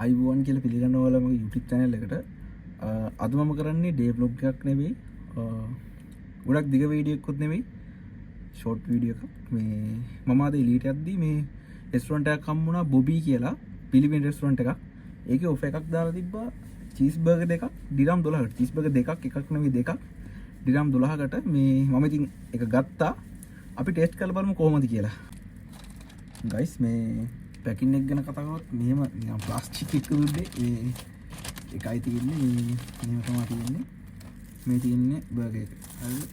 අයිබෝන් කියලා පිළිගන්න ඔයාලා මගේ YouTube channel එකට. අද මම කරන්නේ day vlog එකක් නෙවෙයි. ගොඩක් දිග වීඩියෝ එකකුත් නෙවෙයි. short video එකක්. මේ මම අද එළියට යද්දි මේ restaurant එකක් හම්බුණා බොබී කියලා. පිලිපින restaurant එකක්. ඒකේ offer එකක් දාලා තිබ්බා cheese burger දෙකක් දිරම් 12කට. cheese burger දෙකක් එකක් නෙවෙයි දෙකක්. දිරම් 12කට මේ මම ඉතින් එක ගත්තා. අපි ටෙස්ට් කරලා බලමු කොහොමද කියලා. guys මේ පැකින් එක ගැන කතා කරොත් මෙහෙම නිකන් ප්ලාස්ටික් එක දුන්නේ මේ එකයි තියෙන්නේ මෙහෙම තමයි තියෙන්නේ මේ තියෙන්නේ බර්ගර් එක හරිද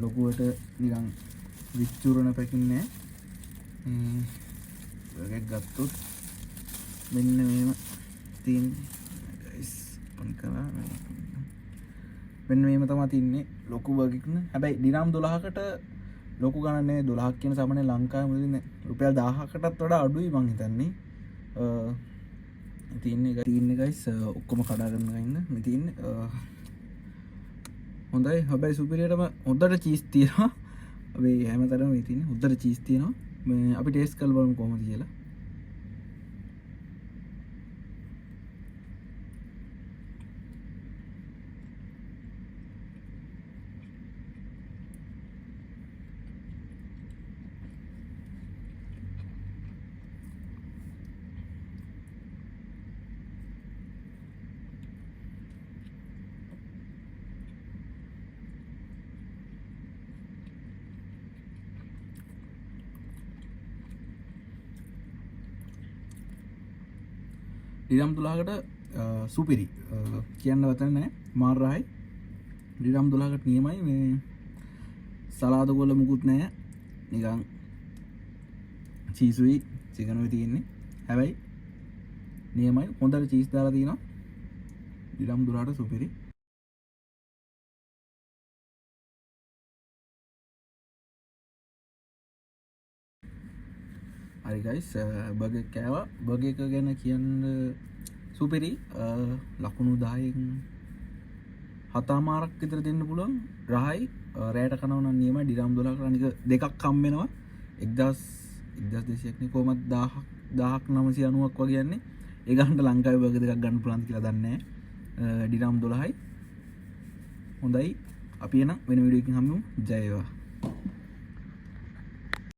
ලොකුවට නිකන් විචුරන පැකින් නෑ බර්ගර් එක ගත්තොත් මෙන්න මෙහෙම තියෙන්නේ guys ඔන් කරා මෙන්න මෙහෙම තමයි තියෙන්නේ ලොකු බර්ගර් එක නේ හැබැයි දිරම් 12කට ලොකු ගණනේ 12ක් කියන සමනේ ලංකාවේ මුලින් රුපියල් 1000කටත් වඩා අඩුයි මං හිතන්නේ. තියෙන්නේ guys ඔක්කොම කඩා ගන්න ඉන්න. මේ තියෙන්නේ හොඳයි. හැබැයි සුපිරියටම හොඳට චීස් තියෙනවා. අපි හැමතැනම මේ තියෙන්නේ හොඳට චීස් තියෙනවා. මේ අපි ටේස්ට් කරලා බලමු කොහොමද කියලා. දිරම් 12කට සුපිරි කියන්න වචන නැහැ මාර රහයි දිරම් 12කට නියමයි මේ සලාද කොළ මුකුත් නැහැ නිකන් චීසුයි චිකනුයි තියෙන්නේ හැබැයි නියමයි හොඳට චීස් දාලා තියෙනවා දිරම් 12ට සුපිරි හරි guys බර්ගර් කෑවා බර්ගර් එක ගැන කියන්න සුපිරි ලකුණු 10න් 7මාරක් විතර දෙන්න පුළුවන් රහයි රෑට කනවා නම් නියමයි දිරම් 12කට අනික දෙකක් හම් වෙනවා 1200ක් නේ කොහමද 1990ක් වගේ යන්නේ ඒ ගන්නට ලංකාවේ බර්ගර් දෙකක් ගන්න පුළුවන්ද කියලා දන්නේ නැහැ දිරම් 12යි හොඳයි අපි එනම් වෙන වීඩියෝ එකකින් හම්බෙමු ජය වේවා